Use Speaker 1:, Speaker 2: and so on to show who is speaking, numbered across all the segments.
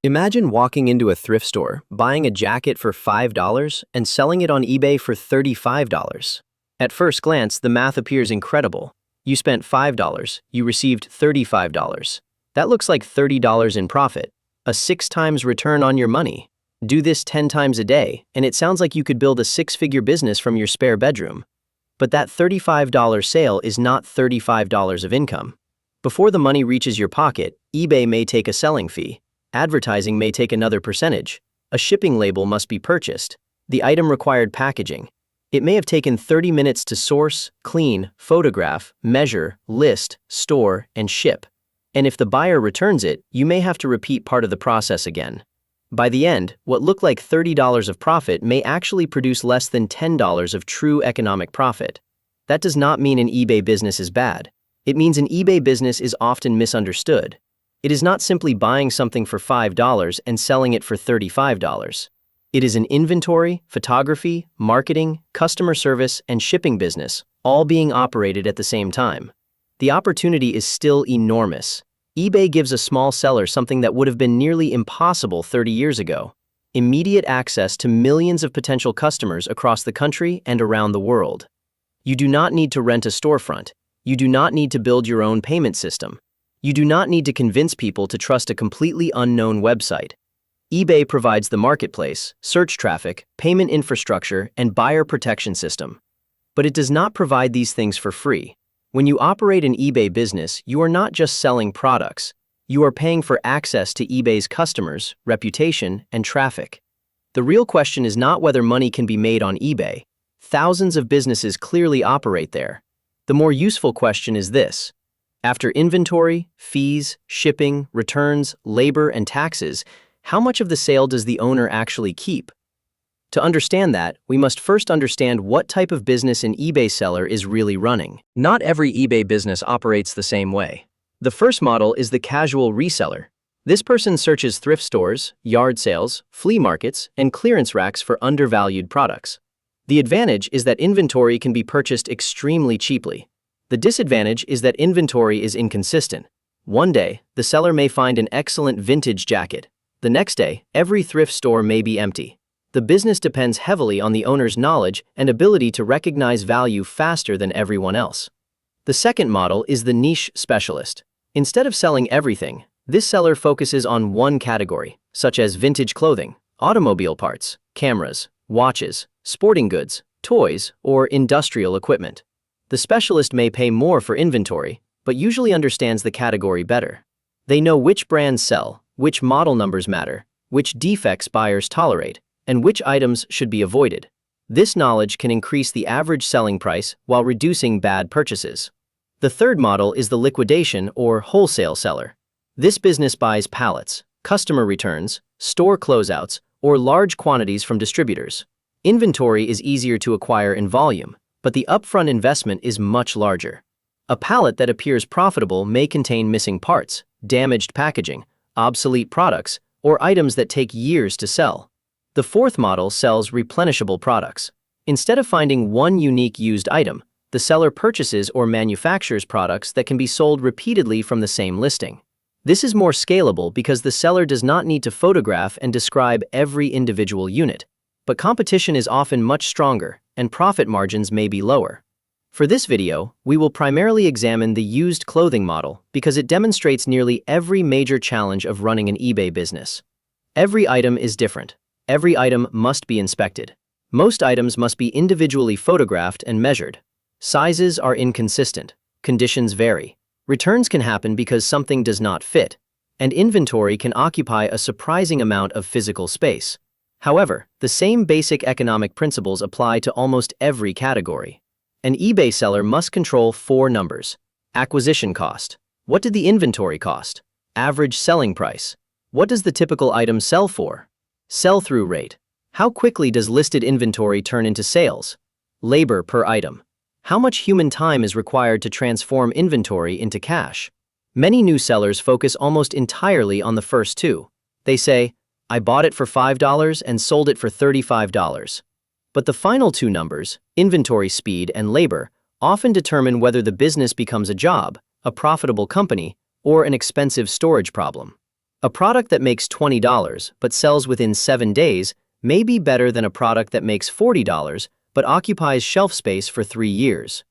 Speaker 1: Imagine walking into a thrift store, buying a jacket for $5 and selling it on eBay for $35. At first glance, the math appears incredible. You spent $5, you received $35. That looks like $30 in profit, a 6 times return on your money. Do this 10 times a day, and it sounds like you could build a 6-figure business from your spare bedroom. But that $35 sale is not $35 of income. Before the money reaches your pocket, eBay may take a selling fee. Advertising may take another percentage. A shipping label must be purchased. The item required packaging. It may have taken 30 minutes to source, clean, photograph, measure, list, store, and ship. And if the buyer returns it, you may have to repeat part of the process again. By the end, what looked like $30 of profit may actually produce less than $10 of true economic profit. That does not mean an eBay business is bad. It means an eBay business is often misunderstood. It is not simply buying something for $5 and selling it for $35. It is an inventory, photography, marketing, customer service, and shipping business, all being operated at the same time. The opportunity is still enormous. eBay gives a small seller something that would have been nearly impossible 30 years ago: immediate access to millions of potential customers across the country and around the world. You do not need to rent a storefront. You do not need to build your own payment system. You do not need to convince people to trust a completely unknown website. eBay provides the marketplace, search traffic, payment infrastructure, and buyer protection system. But it does not provide these things for free. When you operate an eBay business, you are not just selling products. You are paying for access to eBay's customers, reputation, and traffic. The real question is not whether money can be made on eBay. Thousands of businesses clearly operate there. The more useful question is this: after inventory, fees, shipping, returns, labor, and taxes, how much of the sale does the owner actually keep? To understand that, we must first understand what type of business an eBay seller is really running. Not every eBay business operates the same way. The first model is the casual reseller. This person searches thrift stores, yard sales, flea markets, and clearance racks for undervalued products. The advantage is that inventory can be purchased extremely cheaply. The disadvantage is that inventory is inconsistent. One day, the seller may find an excellent vintage jacket. The next day, every thrift store may be empty. The business depends heavily on the owner's knowledge and ability to recognize value faster than everyone else. The second model is the niche specialist. Instead of selling everything, this seller focuses on one category, such as vintage clothing, automobile parts, cameras, watches, sporting goods, toys, or industrial equipment. The specialist may pay more for inventory, but usually understands the category better. They know which brands sell, which model numbers matter, which defects buyers tolerate, and which items should be avoided. This knowledge can increase the average selling price while reducing bad purchases. The third model is the liquidation or wholesale seller. This business buys pallets, customer returns, store closeouts, or large quantities from distributors. Inventory is easier to acquire in volume, but the upfront investment is much larger. A pallet that appears profitable may contain missing parts, damaged packaging, obsolete products, or items that take years to sell. The fourth model sells replenishable products. Instead of finding one unique used item, the seller purchases or manufactures products that can be sold repeatedly from the same listing. This is more scalable because the seller does not need to photograph and describe every individual unit. But competition is often much stronger, and profit margins may be lower. For this video, we will primarily examine the used clothing model because it demonstrates nearly every major challenge of running an eBay business. Every item is different. Every item must be inspected. Most items must be individually photographed and measured. Sizes are inconsistent. Conditions vary. Returns can happen because something does not fit. And inventory can occupy a surprising amount of physical space. However, the same basic economic principles apply to almost every category. An eBay seller must control 4 numbers: acquisition cost. What did the inventory cost? Average selling price. What does the typical item sell for? Sell-through rate. How quickly does listed inventory turn into sales? Labor per item. How much human time is required to transform inventory into cash? Many new sellers focus almost entirely on the first 2. They say, "I bought it for $5 and sold it for $35. But the final 2 numbers, inventory speed and labor, often determine whether the business becomes a job, a profitable company, or an expensive storage problem. A product that makes $20 but sells within 7 days may be better than a product that makes $40 but occupies shelf space for 3 years.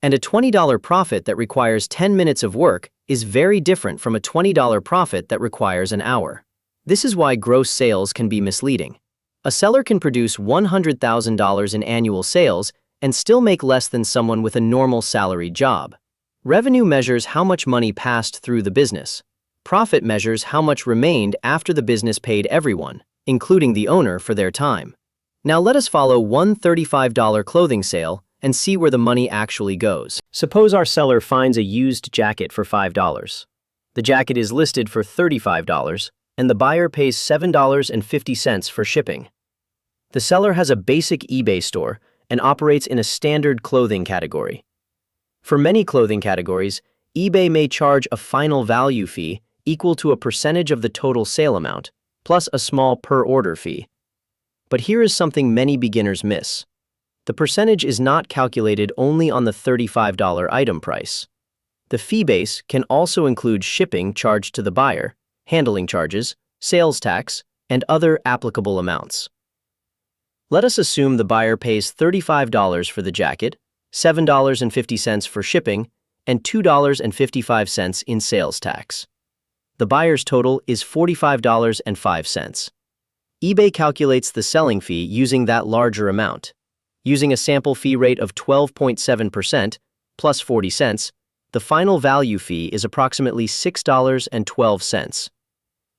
Speaker 1: And a $20 profit that requires 10 minutes of work is very different from a $20 profit that requires an hour. This is why gross sales can be misleading. A seller can produce $100,000 in annual sales and still make less than someone with a normal salaried job. Revenue measures how much money passed through the business. Profit measures how much remained after the business paid everyone, including the owner, for their time. Now let us follow one $35 clothing sale and see where the money actually goes. Suppose our seller finds a used jacket for $5. The jacket is listed for $35, and the buyer pays $7.50 for shipping. The seller has a basic eBay store and operates in a standard clothing category. For many clothing categories, eBay may charge a final value fee equal to a percentage of the total sale amount, plus a small per-order fee. But here is something many beginners miss. The percentage is not calculated only on the $35 item price. The fee base can also include shipping charged to the buyer, handling charges, sales tax, and other applicable amounts. Let us assume the buyer pays $35 for the jacket, $7.50 for shipping, and $2.55 in sales tax. The buyer's total is $45.05. eBay calculates the selling fee using that larger amount. Using a sample fee rate of 12.7% plus 40 cents, the final value fee is approximately $6.12.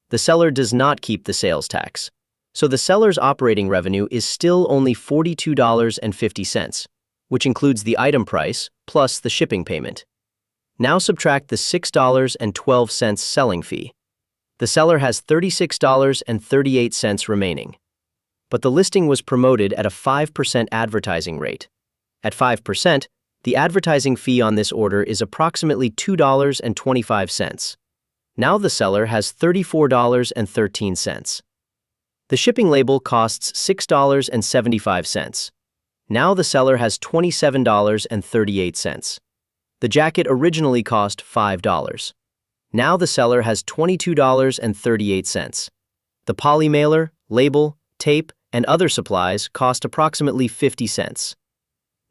Speaker 1: The seller does not keep the sales tax, so the seller's operating revenue is still only $42.50, which includes the item price plus the shipping payment. Now subtract the $6.12 selling fee. The seller has $36.38 remaining. But the listing was promoted at a 5% advertising rate. At 5%, the advertising fee on this order is approximately $2.25. Now the seller has $34.13. The shipping label costs $6.75. Now the seller has $27.38. The jacket originally cost $5. Now the seller has $22.38. The poly mailer, label, tape, and other supplies cost approximately 50 cents.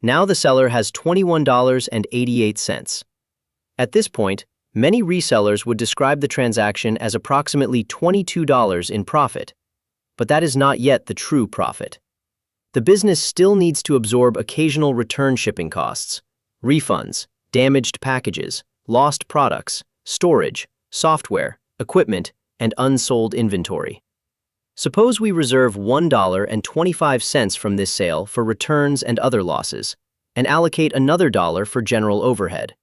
Speaker 1: Now the seller has $21.88. At this point, many resellers would describe the transaction as approximately $22 in profit. But that is not yet the true profit. The business still needs to absorb occasional return shipping costs, refunds, damaged packages, lost products, storage, software, equipment, and unsold inventory. Suppose we reserve $1.25 from this sale for returns and other losses, and allocate another dollar for general overhead.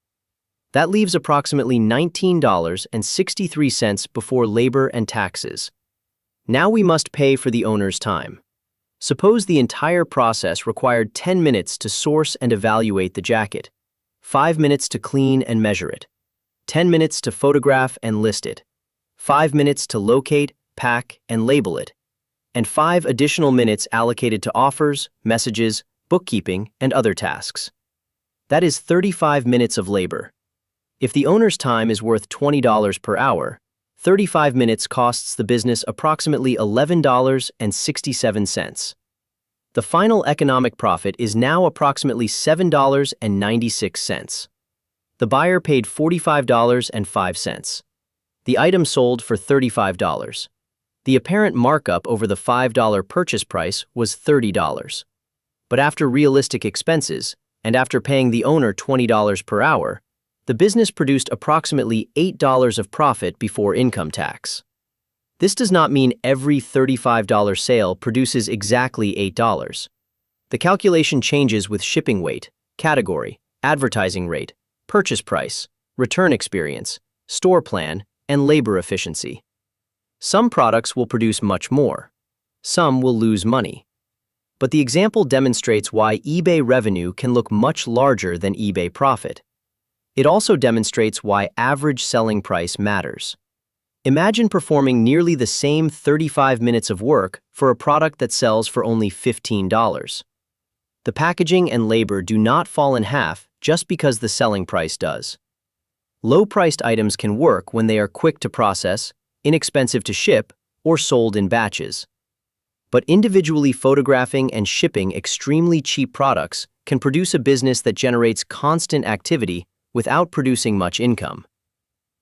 Speaker 1: That leaves approximately $19.63 before labor and taxes. Now we must pay for the owner's time. Suppose the entire process required 10 minutes to source and evaluate the jacket, 5 minutes to clean and measure it, 10 minutes to photograph and list it, 5 minutes to locate, pack, and label it, and 5 additional minutes allocated to offers, messages, bookkeeping, and other tasks. That is 35 minutes of labor. If the owner's time is worth $20 per hour, 35 minutes costs the business approximately $11.67. The final economic profit is now approximately $7.96. The buyer paid $45.05. The item sold for $35. The apparent markup over the $5 purchase price was $30. But after realistic expenses, and after paying the owner $20 per hour, the business produced approximately $8 of profit before income tax. This does not mean every $35 sale produces exactly $8. The calculation changes with shipping weight, category, advertising rate, purchase price, return experience, store plan, and labor efficiency. Some products will produce much more. Some will lose money. But the example demonstrates why eBay revenue can look much larger than eBay profit. It also demonstrates why average selling price matters. Imagine performing nearly the same 35 minutes of work for a product that sells for only $15. The packaging and labor do not fall in half just because the selling price does. Low-priced items can work when they are quick to process, inexpensive to ship, or sold in batches. But individually photographing and shipping extremely cheap products can produce a business that generates constant activity without producing much income.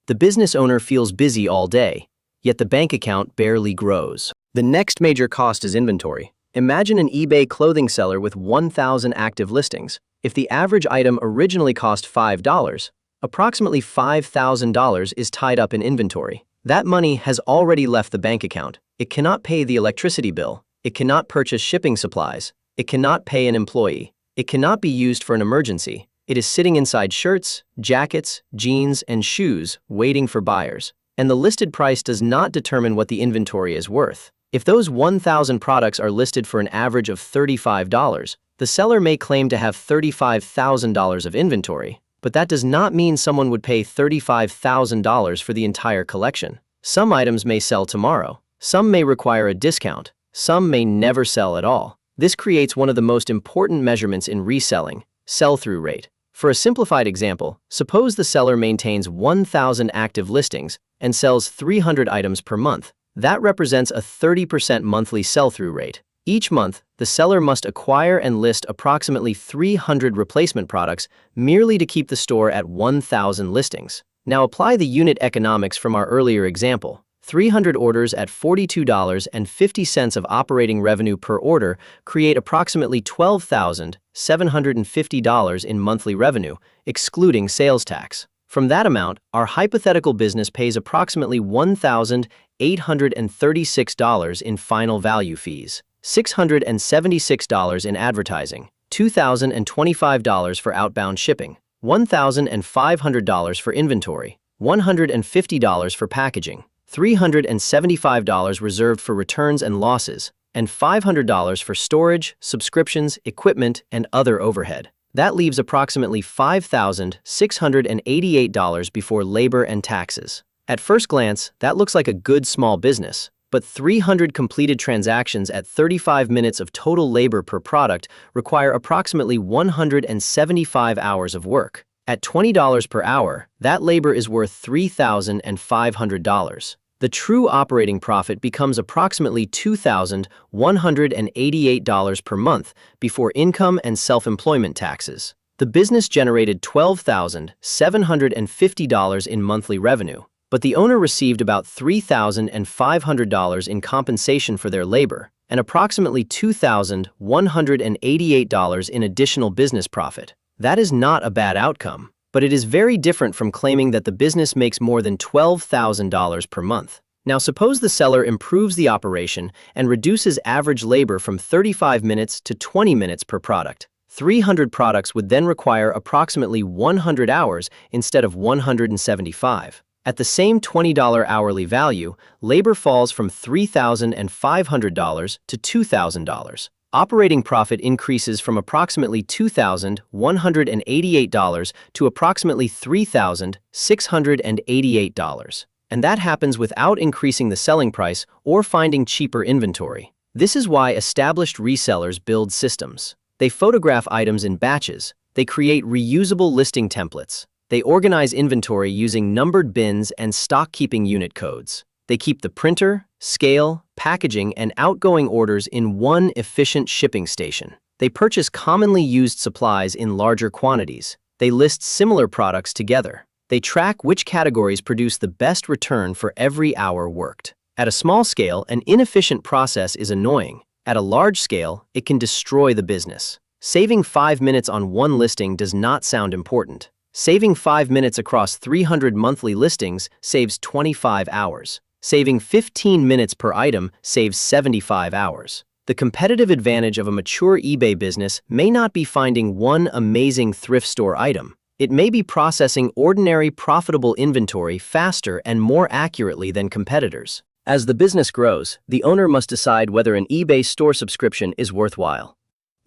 Speaker 1: The business owner feels busy all day, yet the bank account barely grows. The next major cost is inventory. Imagine an eBay clothing seller with 1,000 active listings. If the average item originally cost $5, approximately $5,000 is tied up in inventory. That money has already left the bank account. It cannot pay the electricity bill. It cannot purchase shipping supplies. It cannot pay an employee. It cannot be used for an emergency. It is sitting inside shirts, jackets, jeans, and shoes, waiting for buyers. And the listed price does not determine what the inventory is worth. If those 1,000 products are listed for an average of $35, the seller may claim to have $35,000 of inventory, but that does not mean someone would pay $35,000 for the entire collection. Some items may sell tomorrow. Some may require a discount. Some may never sell at all. This creates one of the most important measurements in reselling, sell-through rate. For a simplified example, suppose the seller maintains 1,000 active listings and sells 300 items per month. That represents a 30% monthly sell-through rate. Each month, the seller must acquire and list approximately 300 replacement products merely to keep the store at 1,000 listings. Now apply the unit economics from our earlier example. 300 orders at $42.50 of operating revenue per order create approximately $12,750 in monthly revenue, excluding sales tax. From that amount, our hypothetical business pays approximately $1,836 in final value fees, $676 in advertising, $2,025 for outbound shipping, $1,500 for inventory, $150 for packaging, $375 reserved for returns and losses, and $500 for storage, subscriptions, equipment, and other overhead. That leaves approximately $5,688 before labor and taxes. At first glance, that looks like a good small business, but 300 completed transactions at 35 minutes of total labor per product require approximately 175 hours of work. At $20 per hour, that labor is worth $3,500. The true operating profit becomes approximately $2,188 per month before income and self-employment taxes. The business generated $12,750 in monthly revenue, but the owner received about $3,500 in compensation for their labor and approximately $2,188 in additional business profit. That is not a bad outcome, but it is very different from claiming that the business makes more than $12,000 per month. Now suppose the seller improves the operation and reduces average labor from 35 minutes to 20 minutes per product. 300 products would then require approximately 100 hours instead of 175. At the same $20 hourly value, labor falls from $3,500 to $2,000. Operating profit increases from approximately $2,188 to approximately $3,688. And that happens without increasing the selling price or finding cheaper inventory. This is why established resellers build systems. They photograph items in batches. They create reusable listing templates. They organize inventory using numbered bins and stock-keeping unit codes. They keep the printer, scale, packaging, and outgoing orders in one efficient shipping station. They purchase commonly used supplies in larger quantities. They list similar products together. They track which categories produce the best return for every hour worked. At a small scale, an inefficient process is annoying. At a large scale, it can destroy the business. Saving 5 minutes on one listing does not sound important. Saving 5 minutes across 300 monthly listings saves 25 hours. Saving 15 minutes per item saves 75 hours. The competitive advantage of a mature eBay business may not be finding one amazing thrift store item. It may be processing ordinary profitable inventory faster and more accurately than competitors. As the business grows, the owner must decide whether an eBay store subscription is worthwhile.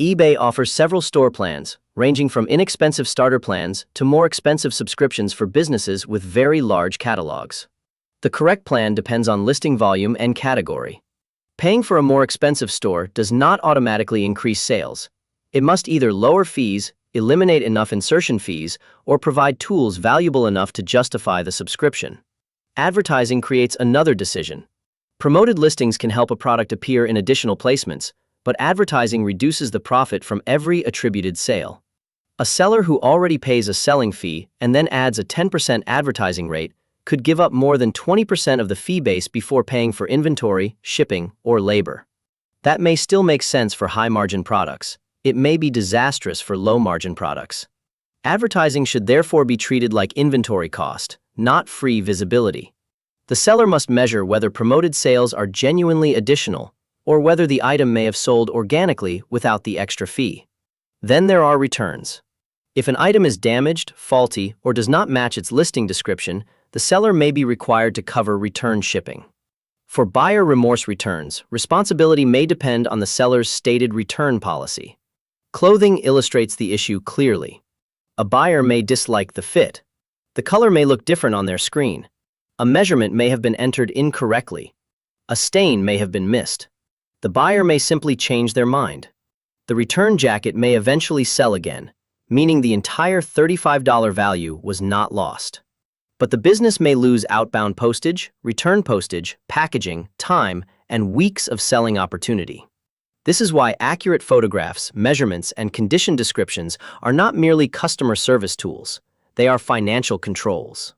Speaker 1: eBay offers several store plans, ranging from inexpensive starter plans to more expensive subscriptions for businesses with very large catalogs. The correct plan depends on listing volume and category. Paying for a more expensive store does not automatically increase sales. It must either lower fees, eliminate enough insertion fees, or provide tools valuable enough to justify the subscription. Advertising creates another decision. Promoted listings can help a product appear in additional placements, but advertising reduces the profit from every attributed sale. A seller who already pays a selling fee and then adds a 10% advertising rate could give up more than 20% of the fee base before paying for inventory, shipping, or labor. That may still make sense for high-margin products. It may be disastrous for low-margin products. Advertising should therefore be treated like inventory cost, not free visibility. The seller must measure whether promoted sales are genuinely additional or whether the item may have sold organically without the extra fee. Then there are returns. If an item is damaged, faulty, or does not match its listing description, the seller may be required to cover return shipping. For buyer remorse returns, responsibility may depend on the seller's stated return policy. Clothing illustrates the issue clearly. A buyer may dislike the fit. The color may look different on their screen. A measurement may have been entered incorrectly. A stain may have been missed. The buyer may simply change their mind. The return jacket may eventually sell again, meaning the entire $35 value was not lost. But the business may lose outbound postage, return postage, packaging, time, and weeks of selling opportunity. This is why accurate photographs, measurements, and condition descriptions are not merely customer service tools. They are financial controls.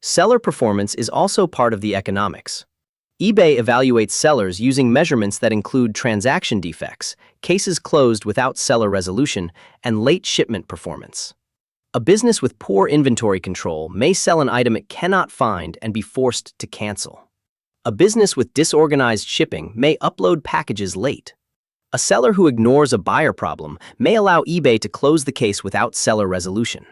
Speaker 1: Seller performance is also part of the economics. eBay evaluates sellers using measurements that include transaction defects, cases closed without seller resolution, and late shipment performance. A business with poor inventory control may sell an item it cannot find and be forced to cancel. A business with disorganized shipping may upload packages late. A seller who ignores a buyer problem may allow eBay to close the case without seller resolution.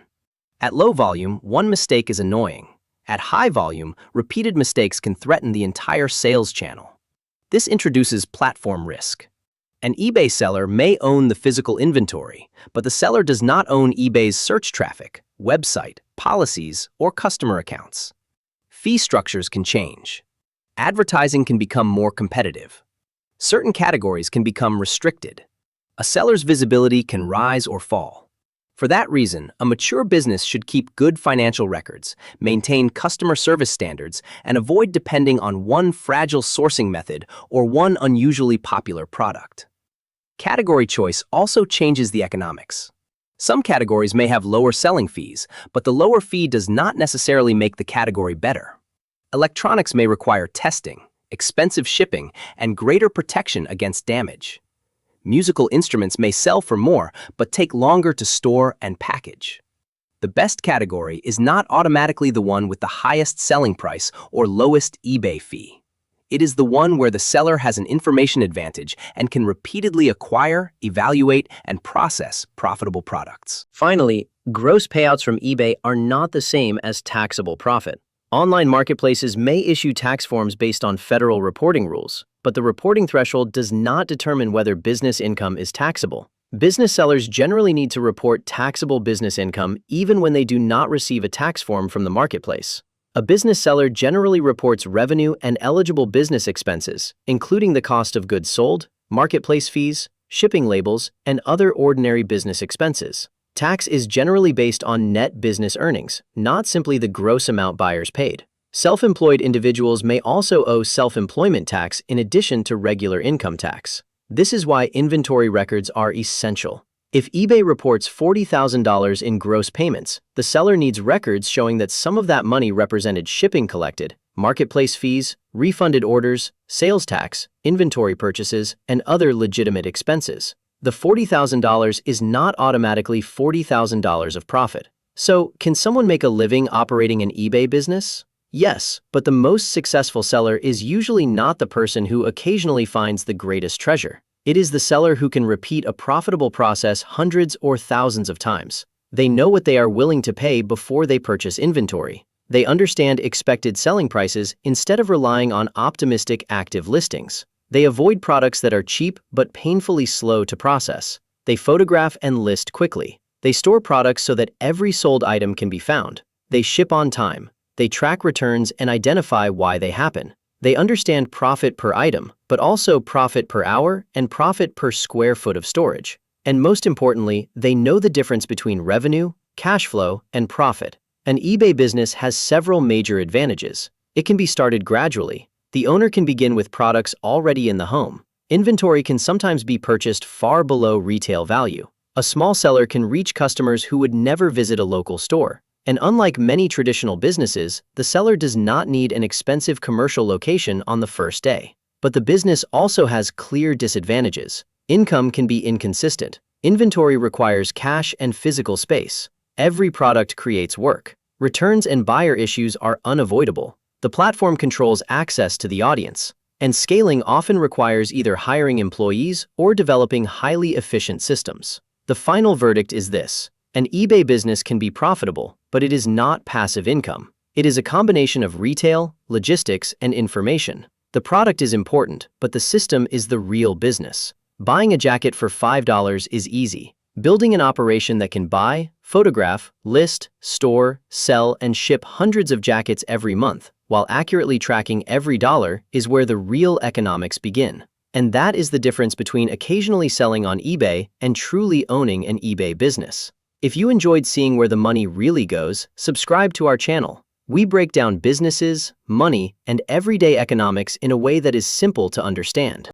Speaker 1: At low volume, one mistake is annoying. At high volume, repeated mistakes can threaten the entire sales channel. This introduces platform risk. An eBay seller may own the physical inventory, but the seller does not own eBay's search traffic, website, policies, or customer accounts. Fee structures can change. Advertising can become more competitive. Certain categories can become restricted. A seller's visibility can rise or fall. For that reason, a mature business should keep good financial records, maintain customer service standards, and avoid depending on one fragile sourcing method or one unusually popular product. Category choice also changes the economics. Some categories may have lower selling fees, but the lower fee does not necessarily make the category better. Electronics may require testing, expensive shipping, and greater protection against damage. Musical instruments may sell for more, but take longer to store and package. The best category is not automatically the one with the highest selling price or lowest eBay fee. It is the one where the seller has an information advantage and can repeatedly acquire, evaluate, and process profitable products. Finally, gross payouts from eBay are not the same as taxable profit. Online marketplaces may issue tax forms based on federal reporting rules, but the reporting threshold does not determine whether business income is taxable. Business sellers generally need to report taxable business income even when they do not receive a tax form from the marketplace. A business seller generally reports revenue and eligible business expenses, including the cost of goods sold, marketplace fees, shipping labels, and other ordinary business expenses. Tax is generally based on net business earnings, not simply the gross amount buyers paid. Self-employed individuals may also owe self-employment tax in addition to regular income tax. This is why inventory records are essential. If eBay reports $40,000 in gross payments, the seller needs records showing that some of that money represented shipping collected, marketplace fees, refunded orders, sales tax, inventory purchases, and other legitimate expenses. The $40,000 is not automatically $40,000 of profit. So, can someone make a living operating an eBay business? Yes, but the most successful seller is usually not the person who occasionally finds the greatest treasure. It is the seller who can repeat a profitable process hundreds or thousands of times. They know what they are willing to pay before they purchase inventory. They understand expected selling prices instead of relying on optimistic active listings. They avoid products that are cheap but painfully slow to process. They photograph and list quickly. They store products so that every sold item can be found. They ship on time. They track returns and identify why they happen. They understand profit per item, but also profit per hour and profit per square foot of storage. And most importantly, they know the difference between revenue, cash flow, and profit. An eBay business has several major advantages. It can be started gradually. The owner can begin with products already in the home. Inventory can sometimes be purchased far below retail value. A small seller can reach customers who would never visit a local store. And unlike many traditional businesses, the seller does not need an expensive commercial location on the first day. But the business also has clear disadvantages. Income can be inconsistent. Inventory requires cash and physical space. Every product creates work. Returns and buyer issues are unavoidable. The platform controls access to the audience. And scaling often requires either hiring employees or developing highly efficient systems. The final verdict is this: an eBay business can be profitable, but it is not passive income. It is a combination of retail, logistics, and information. The product is important, but the system is the real business. Buying a jacket for $5 is easy. Building an operation that can buy, photograph, list, store, sell, and ship hundreds of jackets every month, while accurately tracking every dollar, is where the real economics begin. And that is the difference between occasionally selling on eBay and truly owning an eBay business. If you enjoyed seeing where the money really goes, subscribe to our channel. We break down businesses, money, and everyday economics in a way that is simple to understand.